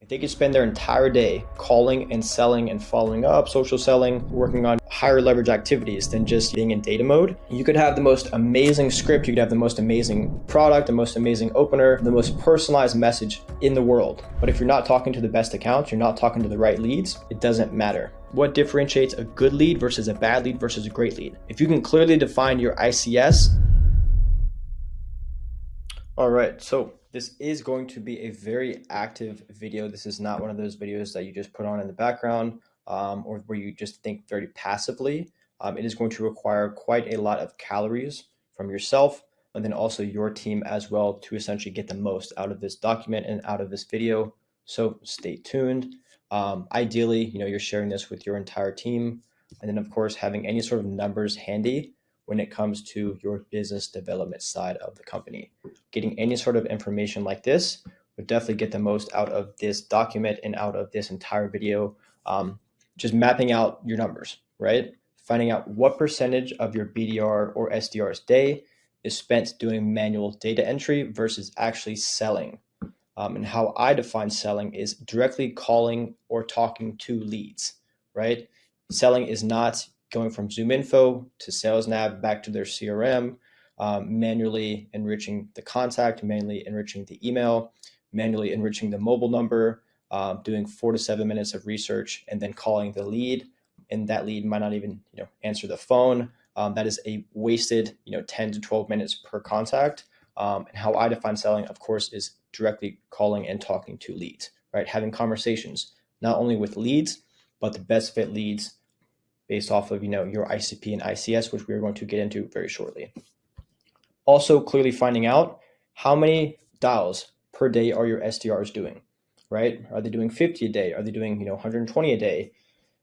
They could spend their entire day calling and selling and following up, social selling, working on higher leverage activities than just being in data mode. You could have the most amazing script, you could have the most amazing product, the most amazing opener, the most personalized message in the world. But if you're not talking to the best accounts, you're not talking to the right leads, it doesn't matter. What differentiates a good lead versus a bad lead versus a great lead? If you can clearly define your ICS. All right, so this is going to be a very active video. This is not one of those videos that you just put on in the background or where you just think very passively. It is going to require quite a lot of calories from yourself and then also your team as well to essentially get the most out of this document and out of this video. So stay tuned. Ideally, you're sharing this with your entire team, and then of course having any sort of numbers handy when it comes to your business development side of the company. Getting any sort of information like this would definitely get the most out of this document and out of this entire video. Just mapping out your numbers, right? Finding out what percentage of your BDR or SDR's day is spent doing manual data entry versus actually selling. And how I define selling is directly calling or talking to leads, right? Selling is not going from Zoom Info to Sales Nav back to their CRM, manually enriching the contact, manually enriching the email, manually enriching the mobile number, doing 4 to 7 minutes of research, and then calling the lead. And that lead might not even answer the phone. That is a wasted 10 to 12 minutes per contact. And how I define selling, of course, is directly calling and talking to leads, right? Having conversations, not only with leads, but the best fit leads based off of your ICP and ICS, which we're going to get into very shortly. Also, clearly finding out how many dials per day are your SDRs doing, right? Are they doing 50 a day? Are they doing 120 a day?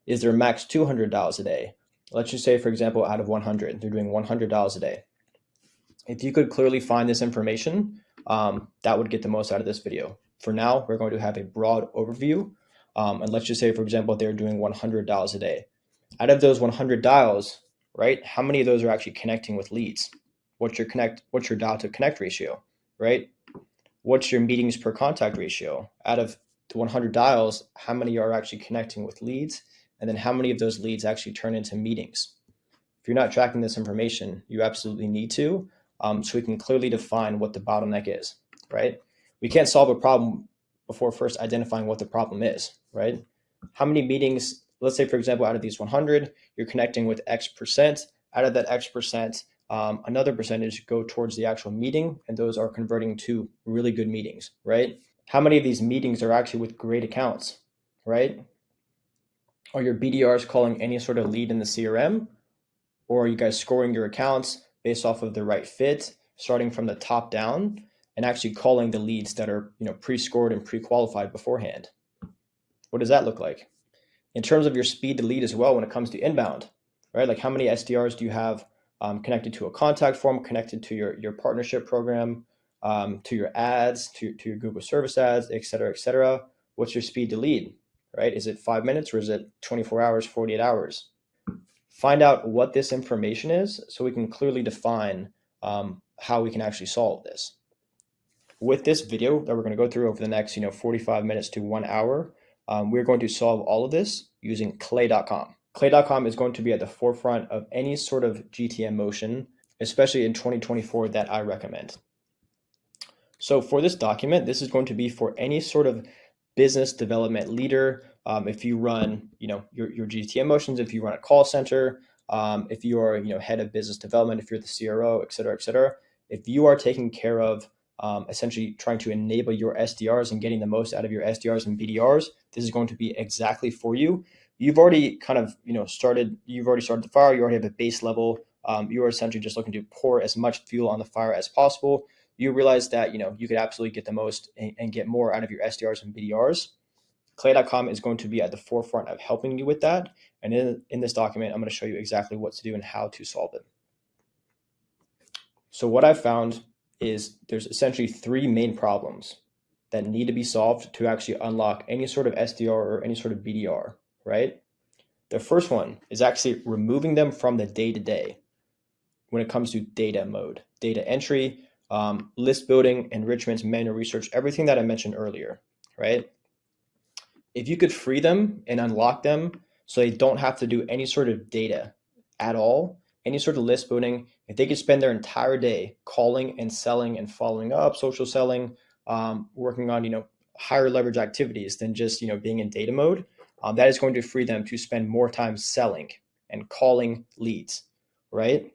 Is there max 200 dials a day? Let's just say, for example, out of 100, they're doing 100 dials a day. If you could clearly find this information, that would get the most out of this video. For now, we're going to have a broad overview. And let's just say, for example, they're doing 100 dials a day. Out of those 100 dials, right, how many of those are actually connecting with leads? What's your dial to connect ratio, right? What's your meetings per contact ratio? Out of the 100 dials, how many are actually connecting with leads? And then how many of those leads actually turn into meetings? If you're not tracking this information, you absolutely need to, so we can clearly define what the bottleneck is, right? We can't solve a problem before first identifying what the problem is, right? How many meetings, let's say, for example, out of these 100, you're connecting with X percent. Out of that X percent, another percentage go towards the actual meeting, and those are converting to really good meetings, right? How many of these meetings are actually with great accounts, right? Are your BDRs calling any sort of lead in the CRM? Or are you guys scoring your accounts based off of the right fit, starting from the top down, and actually calling the leads that are pre-scored and pre-qualified beforehand? What does that look like? In terms of your speed to lead as well, when it comes to inbound, right? Like how many SDRs do you have connected to a contact form, connected to your partnership program, to your ads, to your Google service ads, et cetera, et cetera? What's your speed to lead, right? Is it 5 minutes or is it 24 hours, 48 hours? Find out what this information is so we can clearly define how we can actually solve this. With this video that we're going to go through over the next 45 minutes to 1 hour, we're going to solve all of this using clay.com. Clay.com is going to be at the forefront of any sort of GTM motion, especially in 2024, that I recommend. So for this document, this is going to be for any sort of business development leader. If you run, your GTM motions, if you run a call center, if you are, head of business development, if you're the CRO, et cetera, if you are taking care of essentially trying to enable your SDRs and getting the most out of your SDRs and BDRs, this is going to be exactly for you. You've already kind of, started the fire. You already have a base level. You are essentially just looking to pour as much fuel on the fire as possible. You realize that, you could absolutely get the most and get more out of your SDRs and BDRs. Clay.com is going to be at the forefront of helping you with that. And in this document, I'm going to show you exactly what to do and how to solve it. So what I've found is there's essentially 3 main problems that need to be solved to actually unlock any sort of SDR or any sort of BDR, right? The first one is actually removing them from the day-to-day when it comes to data mode, data entry, list building, enrichments, manual research, everything that I mentioned earlier, right? if you could free them and unlock them so they don't have to do any sort of data at all, any sort of list building, if they could spend their entire day calling and selling and following up, social selling, working on, higher leverage activities than just, being in data mode, that is going to free them to spend more time selling and calling leads, right?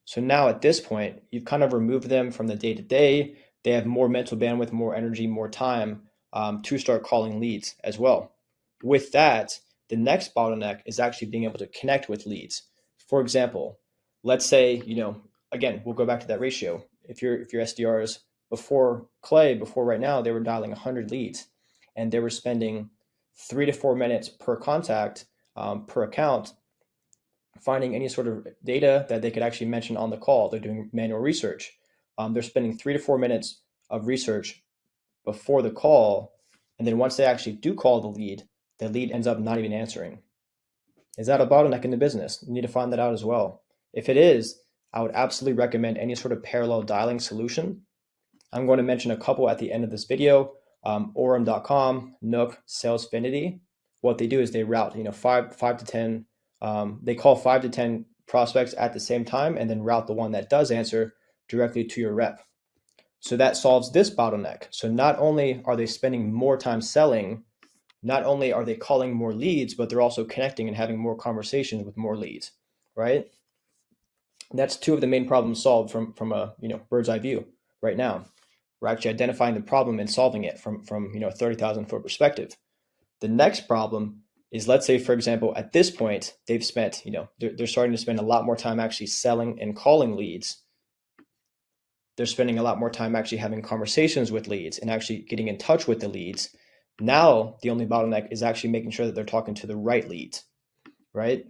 So now at this point, you've kind of removed them from the day to day. They have more mental bandwidth, more energy, more time to start calling leads as well. With that, the next bottleneck is actually being able to connect with leads. For example, let's say, again, we'll go back to that ratio. If your SDRs before Clay, before right now, they were dialing 100 leads and they were spending 3 to 4 minutes per contact, per account, finding any sort of data that they could actually mention on the call. They're doing manual research. They're spending 3 to 4 minutes of research before the call. And then once they actually do call the lead ends up not even answering. Is that a bottleneck in the business? You need to find that out as well. If it is, I would absolutely recommend any sort of parallel dialing solution. I'm going to mention a couple at the end of this video. Orem.com, Nook, Salesfinity. What they do is they route, 5 to 10. They call 5 to 10 prospects at the same time and then route the one that does answer directly to your rep. So that solves this bottleneck. So not only are they spending more time selling, not only are they calling more leads, but they're also connecting and having more conversations with more leads, right? That's two of the main problems solved from a bird's eye view right now. We're actually identifying the problem and solving it from a 30,000 foot perspective. The next problem is, let's say, for example, at this point, they've spent, they're starting to spend a lot more time actually selling and calling leads. They're spending a lot more time actually having conversations with leads and actually getting in touch with the leads. Now, the only bottleneck is actually making sure that they're talking to the right leads, right?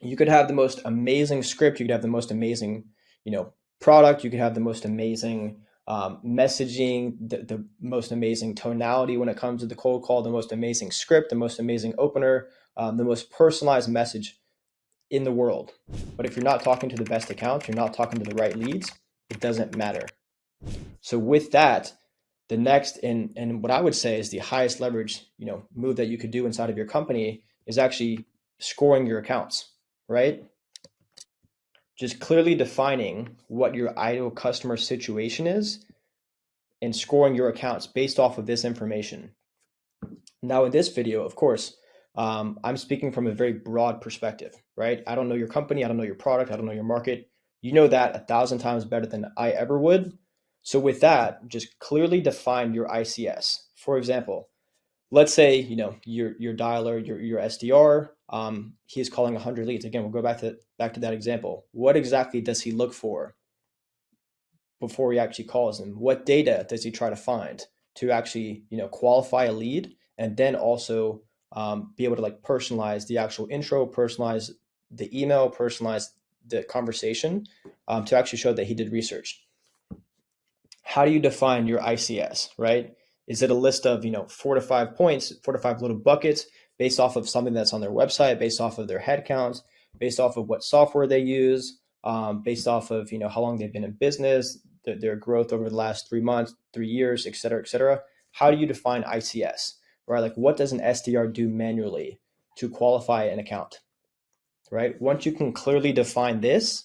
You could have the most amazing script. You could have the most amazing, product. You could have the most amazing messaging, the most amazing tonality when it comes to the cold call, the most amazing script, the most amazing opener, the most personalized message in the world. But if you're not talking to the best accounts, you're not talking to the right leads, it doesn't matter. So with that, the next and what I would say is the highest leverage, move that you could do inside of your company is actually scoring your accounts, right? Just clearly defining what your ideal customer situation is and scoring your accounts based off of this information. Now, in this video, of course, I'm speaking from a very broad perspective, right? I don't know your company. I don't know your product. I don't know your market. You know that 1,000 times better than I ever would. So with that, just clearly define your ICS. For example, let's say, your dialer, your SDR, he is calling 100 leads. Again, we'll go back to that example. What exactly does he look for before he actually calls them? What data does he try to find to actually, qualify a lead, and then also be able to personalize the actual intro, personalize the email, personalize the conversation to actually show that he did research. How do you define your ICS, right? Is it a list of 4 to 5 points, 4 to 5 little buckets based off of something that's on their website, based off of their headcounts, based off of what software they use, based off of how long they've been in business, their growth over the last 3 months, 3 years, et cetera, et cetera? How do you define ICS, right? What does an SDR do manually to qualify an account, right? Once you can clearly define this,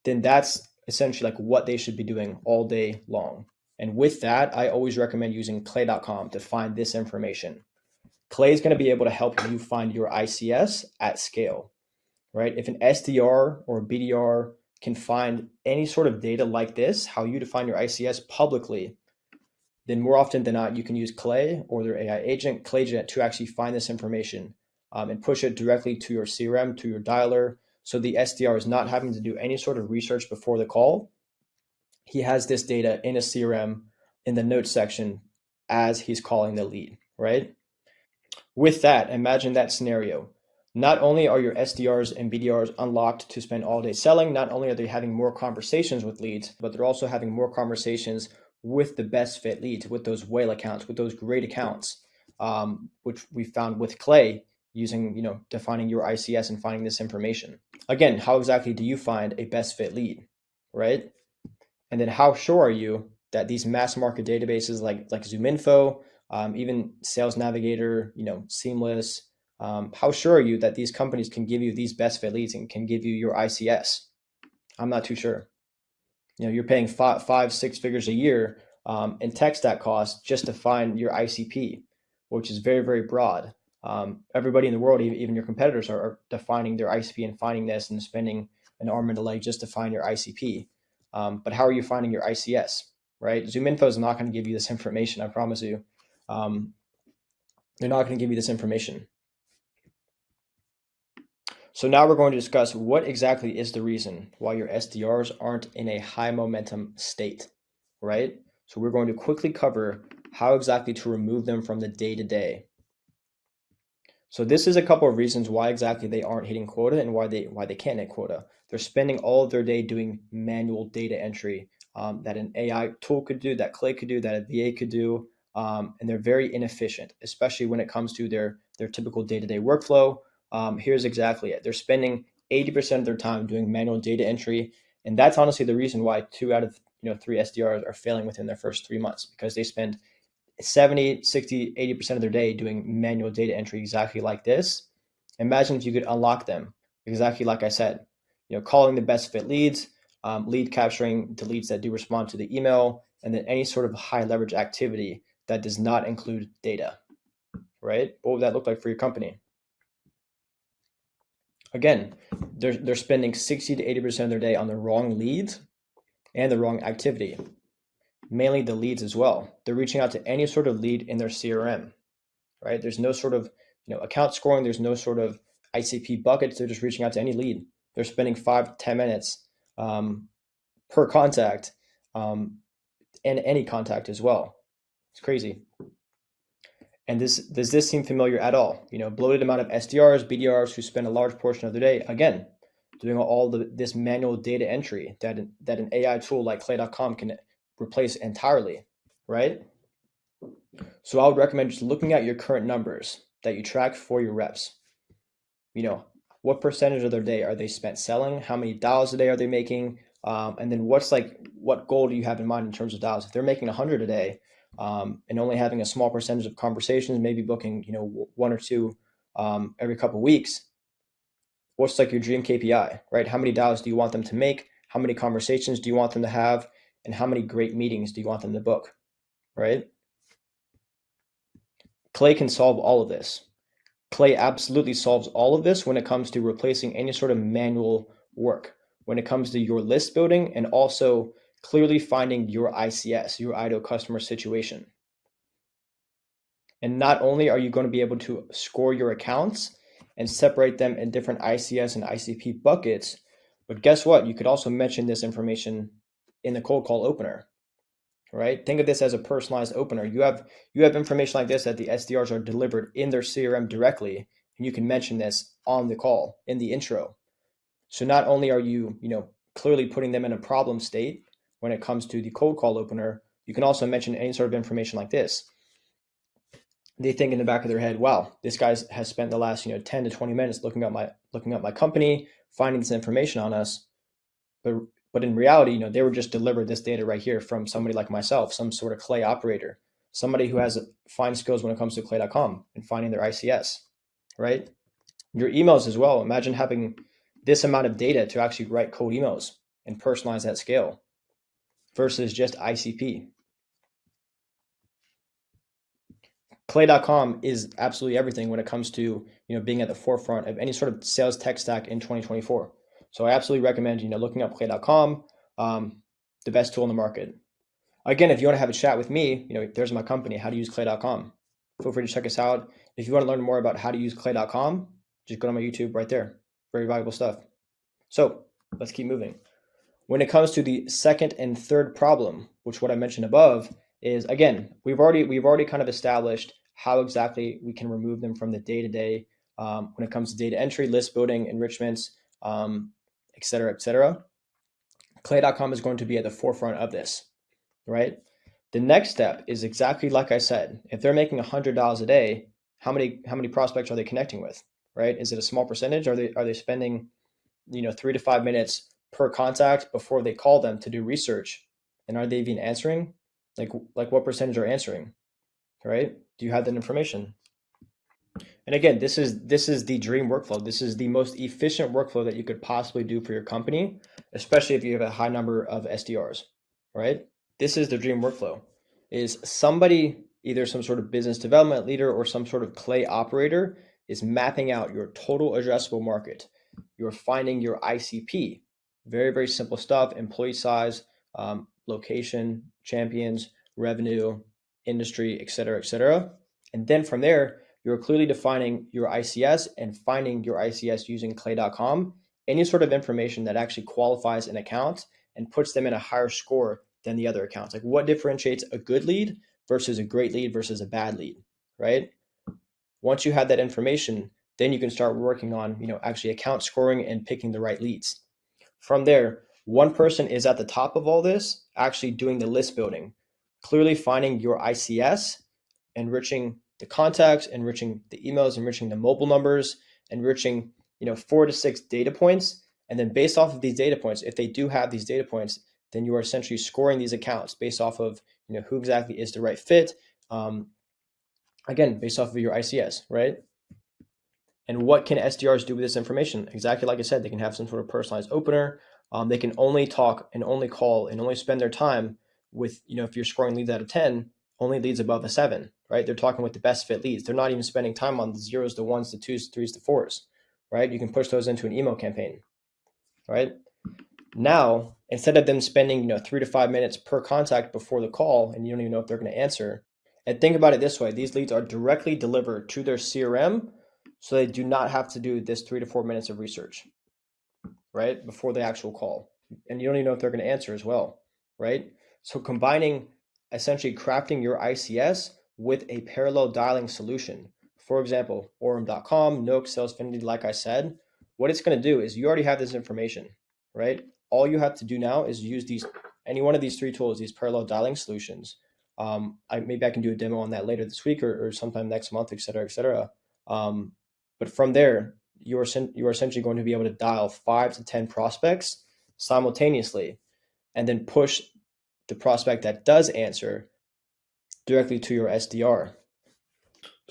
then that's essentially what they should be doing all day long. And with that, I always recommend using clay.com to find this information. Clay is going to be able to help you find your ICS at scale, right? If an SDR or a BDR can find any sort of data like this, how you define your ICS publicly, then more often than not, you can use Clay or their AI agent, ClayJet, to actually find this information and push it directly to your CRM, to your dialer. So the SDR is not having to do any sort of research before the call. He has this data in a CRM in the notes section as he's calling the lead, right? With that, imagine that scenario. Not only are your SDRs and BDRs unlocked to spend all day selling, not only are they having more conversations with leads, but they're also having more conversations with the best fit leads, with those whale accounts, with those great accounts, which we found with Clay using, defining your ICS and finding this information. Again, how exactly do you find a best fit lead, right? And then how sure are you that these mass market databases like ZoomInfo, even Sales Navigator, Seamless. How sure are you that these companies can give you these best fit leads and can give you your ICS? I'm not too sure. You're paying five, 6 figures a year in tech stack costs just to find your ICP, which is very, very broad. Everybody in the world, even your competitors, are defining their ICP and finding this and spending an arm and a leg just to find your ICP. But how are you finding your ICS, right? ZoomInfo is not going to give you this information, I promise you. They're not going to give you this information. So now we're going to discuss what exactly is the reason why your SDRs aren't in a high momentum state, right? So we're going to quickly cover how exactly to remove them from the day-to-day. So this is a couple of reasons why exactly they aren't hitting quota and why they can't hit quota. They're spending all of their day doing manual data entry that an AI tool could do, that Clay could do, that a VA could do, and they're very inefficient, especially when it comes to their typical day-to-day workflow. Here's exactly it. They're spending 80% of their time doing manual data entry, and that's honestly the reason why 2 out of 3 SDRs are failing within their first 3 months, because they spend 70, 60, 80% of their day doing manual data entry exactly like this. Imagine if you could unlock them exactly like I said, calling the best fit leads, lead capturing the leads that do respond to the email, and then any sort of high leverage activity that does not include data, right? What would that look like for your company? Again, they're spending 60 to 80% of their day on the wrong leads and the wrong activity, mainly the leads as well. They're reaching out to any sort of lead in their CRM, right? There's no sort of account scoring. There's no sort of ICP buckets. They're just reaching out to any lead. They're spending 5 to 10 minutes per contact, and any contact as well. It's crazy. And does this seem familiar at all? Bloated amount of SDRs, BDRs who spend a large portion of their day, again, doing all this manual data entry that an AI tool like clay.com can replace entirely, right? So I would recommend just looking at your current numbers that you track for your reps. What percentage of their day are they spent selling? How many dials a day are they making? And then what goal do you have in mind in terms of dials? If they're making 100 a day and only having a small percentage of conversations, maybe booking 1 or 2 every couple of weeks, what's like your dream KPI, right? How many dials do you want them to make? How many conversations do you want them to have? And how many great meetings do you want them to book, right? Clay can solve all of this. Clay absolutely solves all of this when it comes to replacing any sort of manual work, when it comes to your list building and also clearly finding your ICS, your ideal customer situation. And not only are you going to be able to score your accounts and separate them in different ICS and ICP buckets, but guess what? You could also mention this information in the cold call opener, right? Think of this as a personalized opener. You have information like this that the SDRs are delivered in their CRM directly, and you can mention this on the call in the intro. So not only are you, clearly putting them in a problem state when it comes to the cold call opener, you can also mention any sort of information like this. They think in the back of their head, wow, this guy has spent the last 10 to 20 minutes looking up my company, finding this information on us, but in reality, they were just delivered this data right here from somebody like myself, some sort of Clay operator, somebody who has fine skills when it comes to clay.com and finding their ICS, right? Your emails as well. Imagine having this amount of data to actually write cold emails and personalize at scale versus just ICP. Clay.com is absolutely everything when it comes to being at the forefront of any sort of sales tech stack in 2024. So I absolutely recommend looking up Clay.com, the best tool in the market. Again, if you want to have a chat with me, there's my company, how to use Clay.com. Feel free to check us out. If you want to learn more about how to use Clay.com, just go to my YouTube right there. Very valuable stuff. So let's keep moving. When it comes to the second and third problem, which what I mentioned above is, again, we've already kind of established how exactly we can remove them from the day-to-day when it comes to data entry, list building, enrichments, et cetera, et cetera. Clay.com is going to be at the forefront of this, right? The next step is exactly like I said. If they're making $100 a day, how many prospects are they connecting with, right? Is it a small percentage? Are they spending 3 to 5 minutes per contact before they call them to do research? And are they even answering? Like what percentage are answering, right? Do you have that information? And again, this is the dream workflow. This is the most efficient workflow that you could possibly do for your company, especially if you have a high number of SDRs, right? This is the dream workflow. Is somebody, either some sort of business development leader or some sort of clay operator, is mapping out your total addressable market. You're finding your ICP. Very, very simple stuff: employee size, location, champions, revenue, industry, et cetera, et cetera. And then from there, you're clearly defining your ICS and finding your ICS using clay.com, any sort of information that actually qualifies an account and puts them in a higher score than the other accounts. Like, what differentiates a good lead versus a great lead versus a bad lead, right? Once you have that information, then you can start working on, actually account scoring and picking the right leads. From there, one person is at the top of all this, actually doing the list building, clearly finding your ICS, enriching the contacts, enriching the emails, enriching the mobile numbers, enriching 4 to 6 data points. And then based off of these data points, if they do have these data points, then you are essentially scoring these accounts based off of who exactly is the right fit. Again, based off of your ICS, right? And what can SDRs do with this information? Exactly like I said, they can have some sort of personalized opener. They can only talk and only call and only spend their time with, if you're scoring leads out of 10, only leads above a 7, right? They're talking with the best fit leads. They're not even spending time on the 0s, the 1s, the 2s, 3s, the 4s, right? You can push those into an email campaign, right? Now, instead of them spending, 3 to 5 minutes per contact before the call, and you don't even know if they're going to answer, and think about it this way: these leads are directly delivered to their CRM, so they do not have to do this 3 to 4 minutes of research, right, before the actual call. And you don't even know if they're going to answer as well, right? So combining, essentially crafting your ICS with a parallel dialing solution, for example, Orem.com, Nook, Salesfinity, like I said, what it's going to do is you already have this information, right? All you have to do now is use any one of these 3 tools, these parallel dialing solutions. Maybe I can do a demo on that later this week or sometime next month, et cetera, et cetera. But from there, you're essentially going to be able to dial 5 to 10 prospects simultaneously and then push the prospect that does answer directly to your SDR.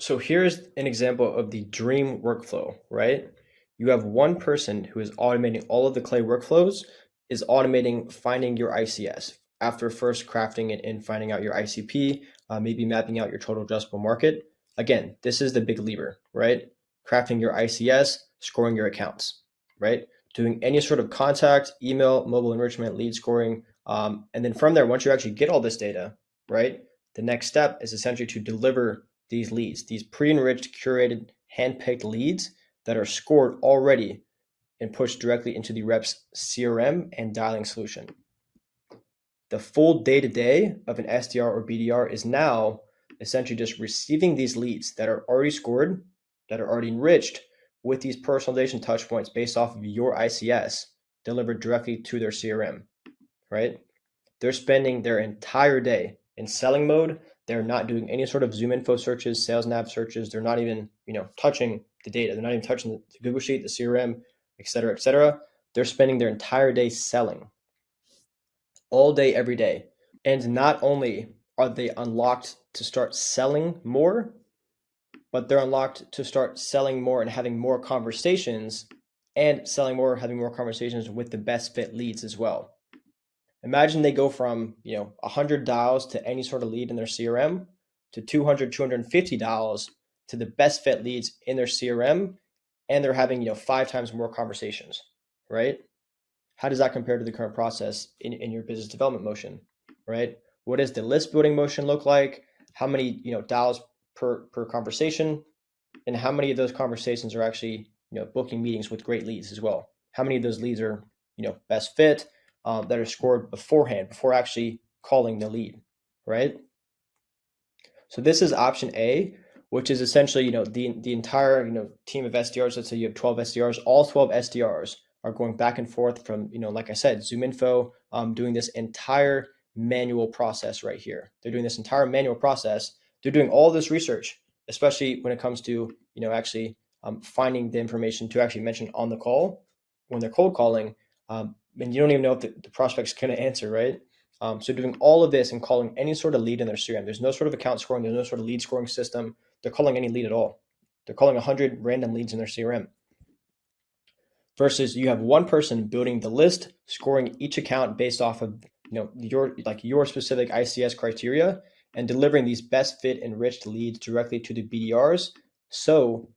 So here's an example of the dream workflow, right? You have one person who is automating all of the clay workflows, is automating finding your ICS after first crafting it and finding out your ICP, maybe mapping out your total addressable market. Again, this is the big lever, right? Crafting your ICS, scoring your accounts, right? Doing any sort of contact, email, mobile enrichment, lead scoring. And then from there, once you actually get all this data, right, the next step is essentially to deliver these leads, these pre-enriched, curated, hand-picked leads that are scored already and pushed directly into the rep's CRM and dialing solution. The full day-to-day of an SDR or BDR is now essentially just receiving these leads that are already scored, that are already enriched with these personalization touch points based off of your ICS delivered directly to their CRM, right? They're spending their entire day in selling mode. They're not doing any sort of Zoom info searches, sales nav searches. They're not even, touching the data. They're not even touching the Google Sheet, the CRM, et cetera, et cetera. They're spending their entire day selling, all day, every day. And not only are they unlocked to start selling more, but they're unlocked to start selling more and having more conversations, and selling more, having more conversations with the best fit leads as well. Imagine they go from 100 dials to any sort of lead in their CRM to 200, 250 dials to the best fit leads in their CRM, and they're having 5 times more conversations, right? How does that compare to the current process in your business development motion, right? What does the list building motion look like? How many dials per conversation, and how many of those conversations are actually booking meetings with great leads as well? How many of those leads are best fit, that are scored beforehand, before actually calling the lead, right? So this is option A, which is essentially the entire team of SDRs. Let's say you have 12 SDRs. All 12 SDRs are going back and forth from like I said, Zoom info, doing this entire manual process right here. They're doing this entire manual process. They're doing all this research, especially when it comes to actually finding the information to actually mention on the call when they're cold calling. And you don't even know if the prospect's going to answer, right? So doing all of this and calling any sort of lead in their CRM. There's no sort of account scoring. There's no sort of lead scoring system. They're calling any lead at all. They're calling 100 random leads in their CRM. Versus you have one person building the list, scoring each account based off of your specific ICS criteria, and delivering these best fit enriched leads directly to the BDRs. So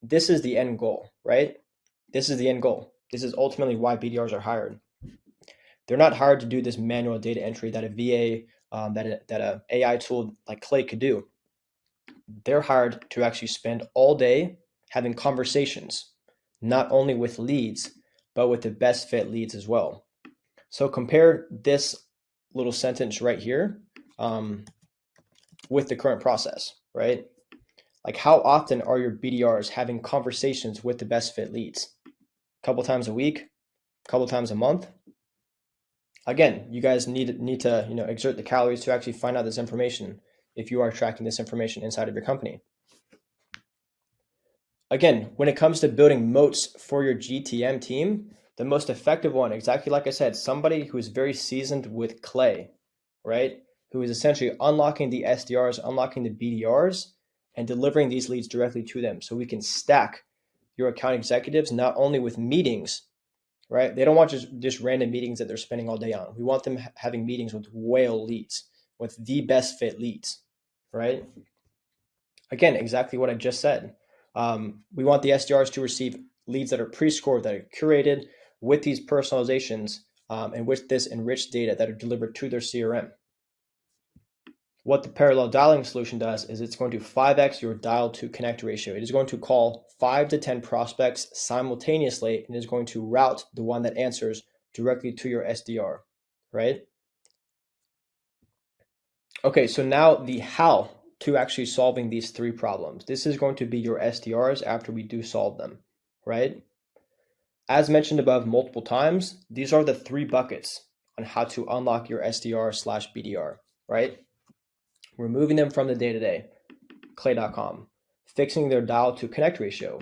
this is the end goal, right? This is the end goal. This is ultimately why BDRs are hired. They're not hired to do this manual data entry that a VA, that a AI tool like Clay could do. They're hired to actually spend all day having conversations, not only with leads, but with the best fit leads as well. So compare this little sentence right here with the current process, right? Like, how often are your BDRs having conversations with the best fit leads? A couple times a week, a couple times a month? Again, you guys need to exert the calories to actually find out this information if you are tracking this information inside of your company. Again, when it comes to building moats for your GTM team, the most effective one, exactly like I said, somebody who is very seasoned with Clay, right? Who is essentially unlocking the SDRs, unlocking the BDRs, and delivering these leads directly to them. So we can stack your account executives not only with meetings, right? They don't want just random meetings that they're spending all day on. We want them having meetings with whale leads, with the best fit leads, right? Again, exactly what I just said. We want the SDRs to receive leads that are pre-scored, that are curated with these personalizations and with this enriched data that are delivered to their CRM. What the parallel dialing solution does is it's going to 5x your dial to connect ratio. It is going to call 5 to 10 prospects simultaneously and is going to route the one that answers directly to your SDR, right? Okay, so now the how to actually solving these three problems. This is going to be your SDRs after we do solve them, right? As mentioned above multiple times, these are the three buckets on how to unlock your SDR/BDR, right? Removing them from the day-to-day, clay.com, fixing their dial to connect ratio,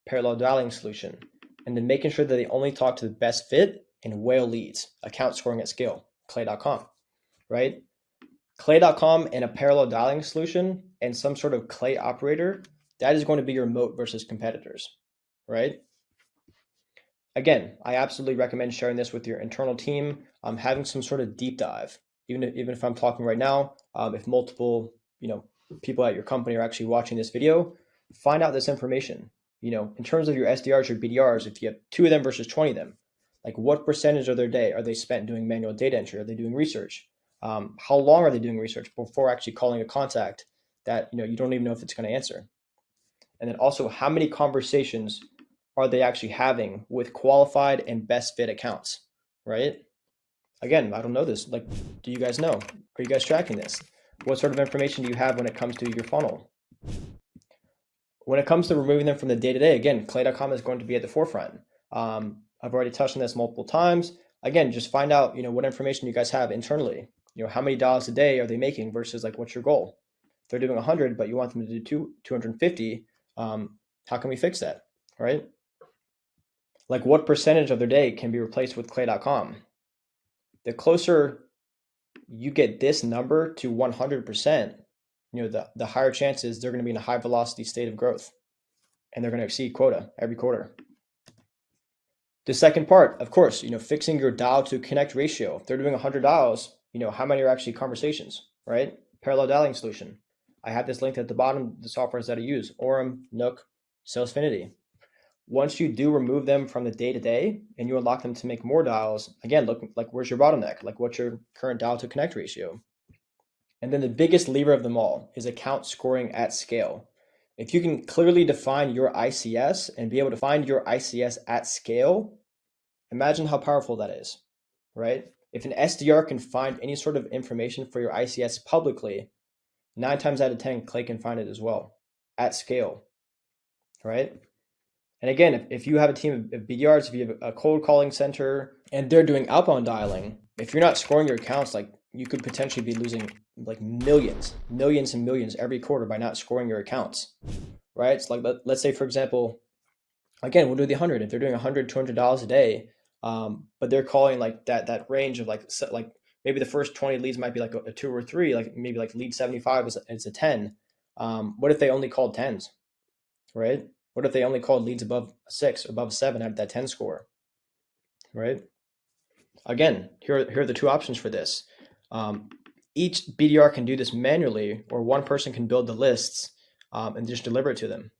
parallel dialing solution, and then making sure that they only talk to the best fit and whale leads, account scoring at scale, clay.com, right? Clay.com and a parallel dialing solution and some sort of Clay operator, that is going to be your moat versus competitors, right? Again, I absolutely recommend sharing this with your internal team, having some sort of deep dive. Even if I'm talking right now, if multiple people at your company are actually watching this video, find out this information. In terms of your SDRs or BDRs, if you have 2 of them versus 20 of them, like what percentage of their day are they spent doing manual data entry? Are they doing research? How long are they doing research before actually calling a contact that you don't even know if it's going to answer? And then also, how many conversations are they actually having with qualified and best fit accounts, right? Again, I don't know this. Like, do you guys know? Are you guys tracking this? What sort of information do you have when it comes to your funnel? When it comes to removing them from the day-to-day, again, clay.com is going to be at the forefront. I've already touched on this multiple times. Again, just find out, what information you guys have internally. How many dials a day are they making versus like what's your goal? If they're doing 100, but you want them to do 250, how can we fix that, right? Like, what percentage of their day can be replaced with clay.com? The closer you get this number to 100%, the higher chances they're going to be in a high velocity state of growth and they're going to exceed quota every quarter. The second part, of course, fixing your dial to connect ratio. If they're doing 100 dials, how many are actually conversations, right? Parallel dialing solution. I have this linked at the bottom, the softwares that I use, Orem, Nook, Salesfinity. Once you do remove them from the day-to-day and you unlock them to make more dials, again, look like where's your bottleneck? Like, what's your current dial to connect ratio? And then the biggest lever of them all is account scoring at scale. If you can clearly define your ICS and be able to find your ICS at scale, imagine how powerful that is, right? If an SDR can find any sort of information for your ICS publicly, 9 times out of 10, Clay can find it as well at scale, right? And again, if you have a team of BDRs, if you have a cold calling center and they're doing outbound dialing, if you're not scoring your accounts, like, you could potentially be losing like millions and millions every quarter by not scoring your accounts, right? It's like, let's say, for example, again, we'll do the 100. If they're doing $100, $200 a day, but they're calling like that range of like maybe the first 20 leads might be like a 2 or 3, like maybe like lead 75 is a 10. What if they only called 10s, right? What if they only called leads above a 6 or above a 7 out of that 10 score, right? Again, here are the two options for this. Each BDR can do this manually, or one person can build the lists and just deliver it to them,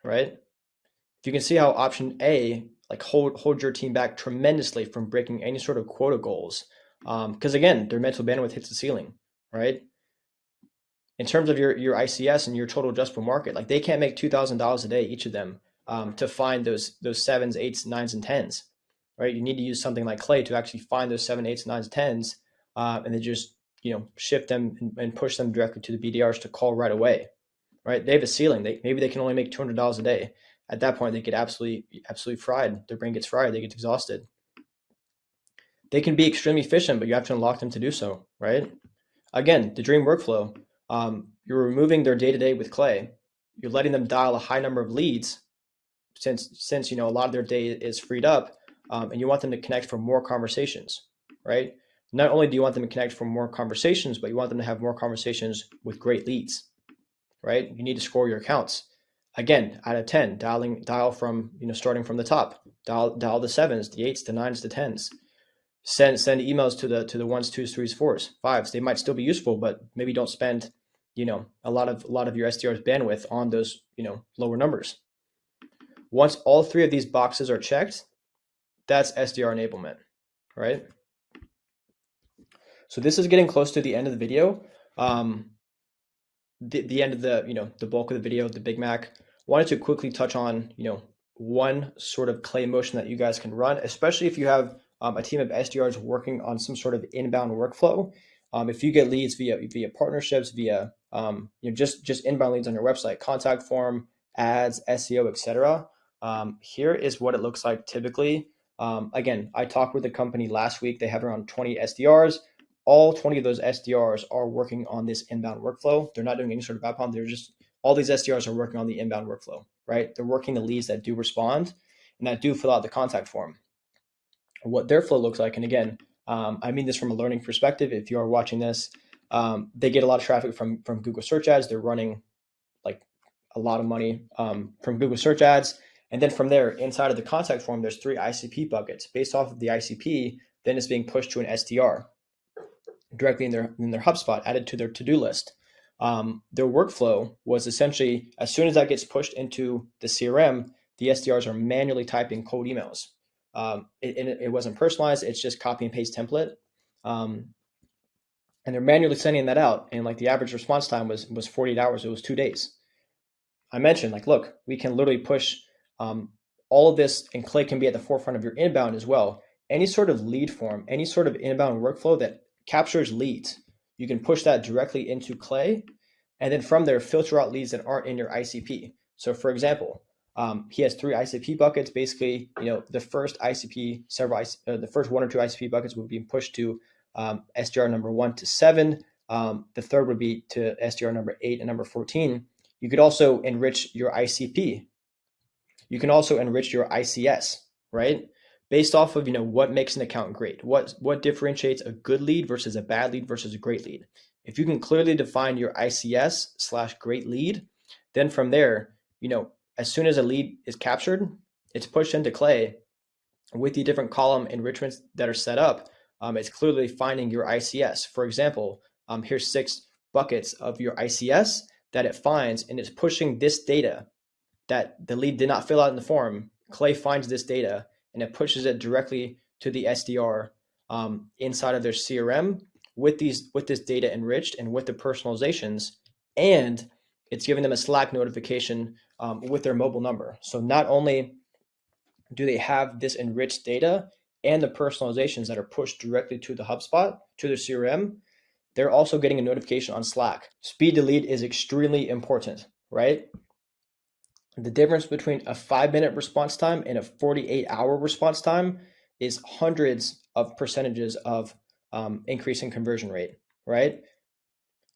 right? If you can see how option A, like hold your team back tremendously from breaking any sort of quota goals, because again, their mental bandwidth hits the ceiling, right? In terms of your ICS and your total addressable market, like they can't make $2,000 a day, each of them, to find those 7s, 8s, 9s, and 10s, right? You need to use something like Clay to actually find those 7, 8s, 9s, 10s, and then just shift them and push them directly to the BDRs to call right away, right? They have a ceiling. Maybe they can only make $200 a day. At that point, they get absolutely fried. Their brain gets fried. They get exhausted. They can be extremely efficient, but you have to unlock them to do so, right? Again, the dream workflow. You're removing their day-to-day with Clay. You're letting them dial a high number of leads since a lot of their day is freed up, and you want them to connect for more conversations, right? Not only do you want them to connect for more conversations, but you want them to have more conversations with great leads, right? You need to score your accounts. Again, out of 10, dial from, starting from the top, dial the 7s, the 8s, the 9s, the 10s. Send emails to the 1s, 2s, 3s, 4s, 5s. They might still be useful, but maybe don't spend, a lot of your SDR's bandwidth on those, lower numbers. Once all 3 of these boxes are checked, that's SDR enablement, right? So this is getting close to the end of the video. The end of the bulk of the video, the Big Mac. Wanted to quickly touch on, one sort of Clay motion that you guys can run, especially if you have a team of SDRs working on some sort of inbound workflow. If you get leads via partnerships, via just inbound leads on your website, contact form, ads, SEO, etc. Here is what it looks like typically. Again, I talked with the company last week. They have around 20 SDRs. All 20 of those SDRs are working on this inbound workflow. They're not doing any sort of outbound. All these SDRs are working on the inbound workflow, right? They're working the leads that do respond and that do fill out the contact form. What their flow looks like, and again, I mean this from a learning perspective. If you are watching this, they get a lot of traffic from Google search ads. They're running like a lot of money from Google search ads. And then from there, inside of the contact form, there's 3 ICP buckets. Based off of the ICP, then it's being pushed to an SDR directly in their HubSpot, added to their to-do list. Their workflow was essentially, as soon as that gets pushed into the CRM, the SDRs are manually typing cold emails. It wasn't personalized. It's just copy and paste template. And they're manually sending that out. And like the average response time was 48 hours. It was 2 days. I mentioned, like, look, we can literally push all of this, and Clay can be at the forefront of your inbound as well. Any sort of lead form, any sort of inbound workflow that captures leads, you can push that directly into Clay, and then from there, filter out leads that aren't in your ICP. So for example, he has 3 ICP buckets. Basically, the first ICP, the first 1 or 2 ICP buckets would be pushed to SDR number 1 to 7. The third would be to SDR number 8 and number 14. You could also enrich your ICP. You can also enrich your ICS, right? Based off of what makes an account great, what differentiates a good lead versus a bad lead versus a great lead. If you can clearly define your ICS/great lead, then from there, as soon as a lead is captured, it's pushed into Clay with the different column enrichments that are set up. It's clearly finding your ICS. For example, here's 6 buckets of your ICS that it finds, and it's pushing this data that the lead did not fill out in the form. Clay finds this data and it pushes it directly to the SDR inside of their CRM with this data enriched and with the personalizations, and it's giving them a Slack notification with their mobile number. So not only do they have this enriched data and the personalizations that are pushed directly to the HubSpot, to their CRM, they're also getting a notification on Slack. Speed to lead is extremely important, right? The difference between a 5-minute response time and a 48-hour response time is hundreds of percentages of increase in conversion rate, right?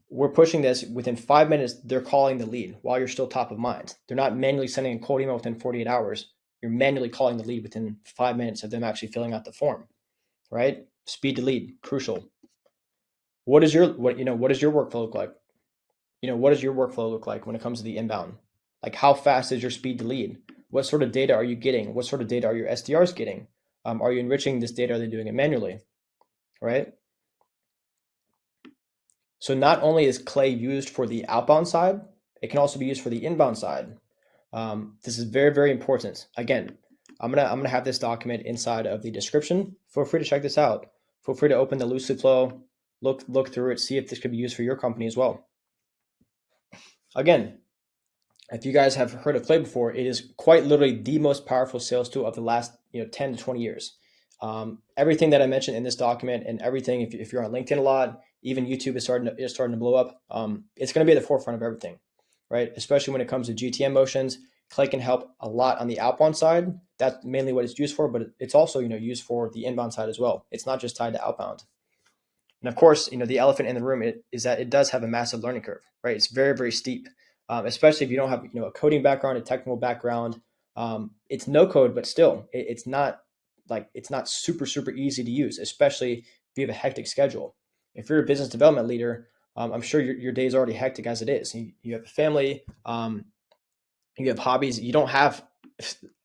We're pushing this within 5 minutes. They're calling the lead while you're still top of mind. They're not manually sending a cold email within 48 hours. You're manually calling the lead within 5 minutes of them actually filling out the form, right? Speed to lead, crucial. What does your workflow look like? What does your workflow look like when it comes to the inbound? Like, how fast is your speed to lead? What sort of data are you getting? What sort of data are your SDRs getting? Are you enriching this data? Are they doing it manually? Right? So not only is Clay used for the outbound side, it can also be used for the inbound side. This is very, very important. Again, I'm gonna have this document inside of the description. Feel free to check this out. Feel free to open the loosely flow, look through it, see if this could be used for your company as well. Again, if you guys have heard of Clay before, it is quite literally the most powerful sales tool of the last 10 to 20 years. Everything that I mentioned in this document and everything, if you're on LinkedIn a lot, even YouTube is starting to blow up. It's going to be at the forefront of everything, right? Especially when it comes to GTM motions. Clay can help a lot on the outbound side. That's mainly what it's used for, but it's also used for the inbound side as well. It's not just tied to outbound. And of course, the elephant in the room is that it does have a massive learning curve, right? It's very, very steep, especially if you don't have a coding background, a technical background. It's no code, but still, it's not super, super easy to use, especially if you have a hectic schedule. If you're a business development leader, I'm sure your day is already hectic as it is. You have a family, you have hobbies. You don't have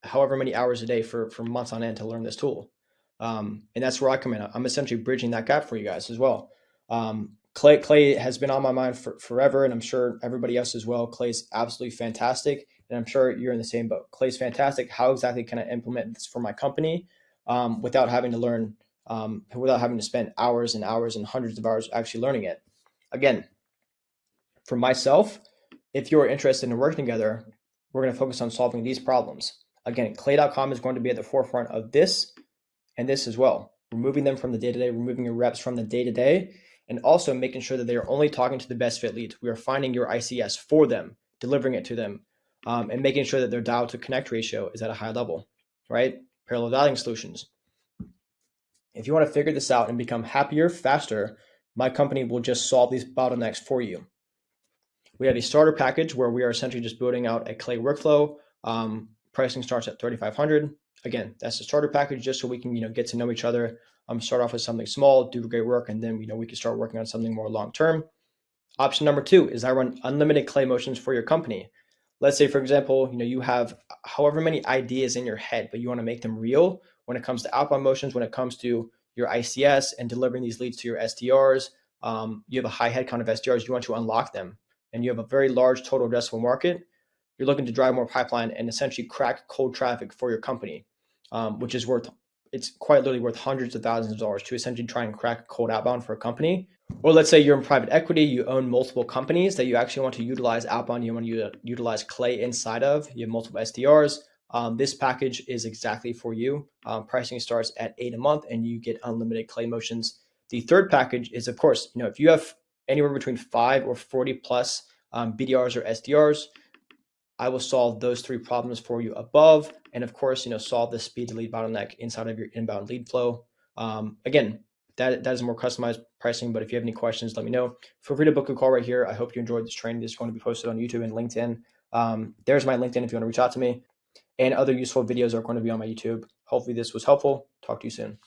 however many hours a day for months on end to learn this tool. And that's where I come in. I'm essentially bridging that gap for you guys as well. Clay has been on my mind for forever, and I'm sure everybody else as well. Clay's absolutely fantastic, and I'm sure you're in the same boat. Clay's fantastic. How exactly can I implement this for my company without having to learn, without having to spend hours and hours and hundreds of hours actually learning it? Again, for myself, if you're interested in working together, we're going to focus on solving these problems. Again, clay.com is going to be at the forefront of this and this as well. Removing them from the day-to-day, removing your reps from the day-to-day, and also making sure that they are only talking to the best fit leads. We are finding your ICS for them, delivering it to them, and making sure that their dial to connect ratio is at a high level, right? Parallel dialing solutions. If you want to figure this out and become happier, faster, my company will just solve these bottlenecks for you. We have a starter package where we are essentially just building out a Clay workflow. Pricing starts at $3,500. Again, that's the starter package just so we can get to know each other. Start off with something small, do great work, and then we can start working on something more long term. Option number 2 is I run unlimited Clay motions for your company. Let's say, for example, you have however many ideas in your head, but you want to make them real when it comes to outbound motions, when it comes to your ICS and delivering these leads to your SDRs. You have a high headcount of SDRs, you want to unlock them, and you have a very large total addressable market. You're looking to drive more pipeline and essentially crack cold traffic for your company, which is it's quite literally worth hundreds of thousands of dollars to essentially try and crack cold outbound for a company. Or let's say you're in private equity, you own multiple companies that you actually want to utilize outbound, you want to utilize Clay inside of, you have multiple SDRs. This package is exactly for you. Pricing starts at $8 a month and you get unlimited Clay motions. The third package is, of course, if you have anywhere between 5 or 40 plus BDRs or SDRs, I will solve those 3 problems for you above. And of course, solve the speed to lead bottleneck inside of your inbound lead flow. Again, that is more customized pricing, but if you have any questions, let me know. Feel free to book a call right here. I hope you enjoyed this training. This is going to be posted on YouTube and LinkedIn. There's my LinkedIn if you want to reach out to me. And other useful videos are going to be on my YouTube. Hopefully this was helpful. Talk to you soon.